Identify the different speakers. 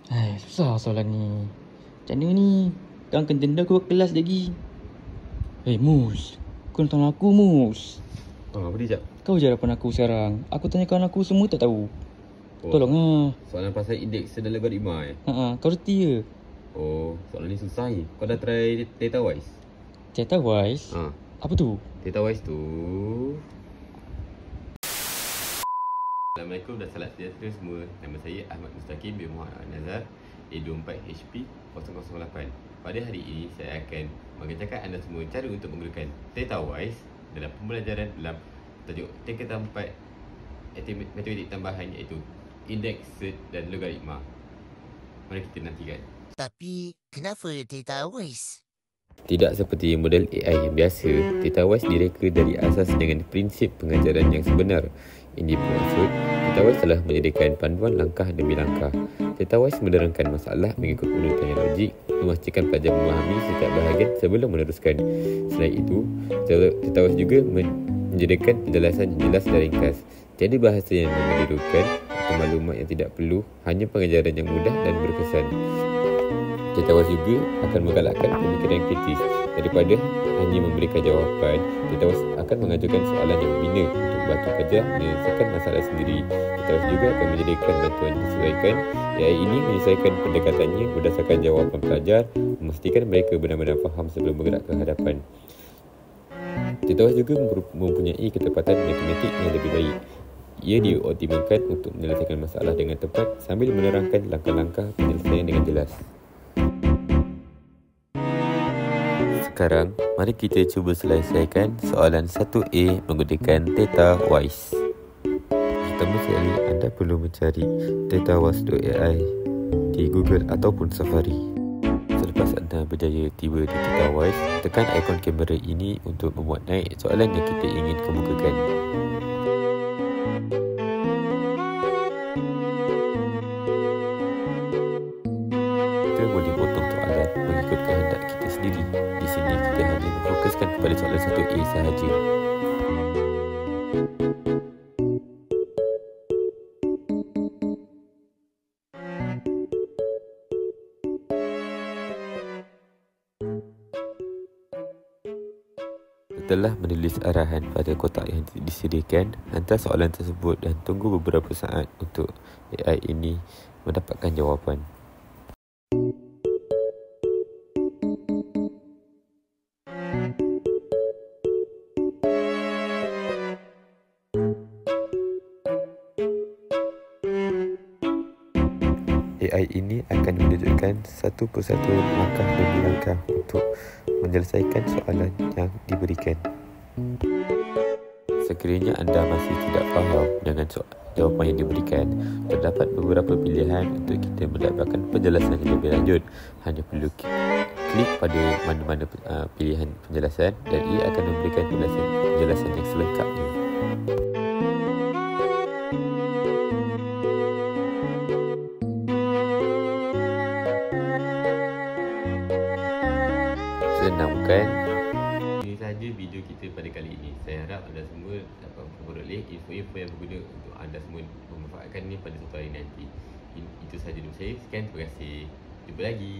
Speaker 1: Susah soalan ni. Macam mana ni? Kau akan denda aku kelas lagi. Mus. Kau nak tolong aku, Mus.
Speaker 2: Apa dia, Jap?
Speaker 1: Kau je hadapan aku sekarang. Aku tanya kawan aku semua tak tahu. Tolong lah.
Speaker 2: Soalan pasal indeks dan logaritma
Speaker 1: Kau reti ke?
Speaker 2: Soalan ni susah ni. Kau dah try theta wise?
Speaker 1: Theta wise? Apa tu?
Speaker 2: Theta wise tu... Assalamualaikum dan salam sejahtera semua. Nama saya Ahmad Mustaqim bin Muhammad Nazar, A24HP 008. Pada hari ini saya akan mengajarkan anda semua cara untuk menggunakan theta wise dalam pembelajaran dalam tajuk tingkatan 4 matematik tambahan, iaitu indeks, set dan logaritma. Mari kita nantikan.
Speaker 3: Tapi kenapa theta wise?
Speaker 2: Tidak seperti model AI yang biasa, theta wise direka dari asas dengan prinsip pengajaran yang sebenar. Ini bermaksud, theta wise telah menyediakan panduan langkah demi langkah. Theta wise menerangkan masalah mengikut urutan yang logik, memastikan pelajar memahami setiap bahagian sebelum meneruskan. Selain itu, theta wise juga menyediakan penjelasan yang jelas dan ringkas. Tiada bahasa yang mengelirukan atau maklumat yang tidak perlu, hanya pengajaran yang mudah dan berkesan. Theta wise juga akan menggalakkan pemikiran kritis. Daripada hanya memberikan jawapan, theta wise akan mengajukan soalan yang membina untuk membantu pelajar menyelesaikan masalah sendiri. Theta wise juga akan menyediakan bantuan disesuaikan. AI ini menyelesaikan pendekatannya berdasarkan jawapan pelajar, memastikan mereka benar-benar faham sebelum bergerak ke hadapan. Theta wise juga mempunyai ketepatan matematik yang lebih baik. Ia dioptimalkan untuk menyelesaikan masalah dengan tepat sambil menerangkan langkah-langkah penyelesaian dengan jelas. Sekarang, mari kita cuba selesaikan soalan 1A menggunakan theta wise. Pertama sekali, anda perlu mencari thetawise.ai di Google ataupun Safari. Selepas anda berjaya tiba di theta wise, tekan ikon kamera ini untuk memuat naik soalan yang kita ingin kemukakan. Kita boleh potong soalan mengikut kehendak kita sendiri. Di sini kita hanya memfokuskan kepada soalan 1A sahaja. Setelah menulis arahan pada kotak yang disediakan, hantar soalan tersebut dan tunggu beberapa saat untuk AI ini mendapatkan jawapan. AI ini akan menunjukkan satu persatu langkah demi langkah untuk menyelesaikan soalan yang diberikan. Sekiranya anda masih tidak faham dengan jawapan yang diberikan, terdapat beberapa pilihan untuk kita mendapatkan penjelasan yang lebih lanjut. Hanya perlu klik pada mana-mana pilihan penjelasan dan ia akan memberikan penjelasan yang selengkapnya. Senang bukan? Ini sahaja video kita pada kali ini. Saya harap anda semua dapat memperoleh info-info yang berguna untuk anda semua memanfaatkannya pada suatu hari nanti. Itu sahaja dari saya. Sekian, terima kasih. Jumpa lagi.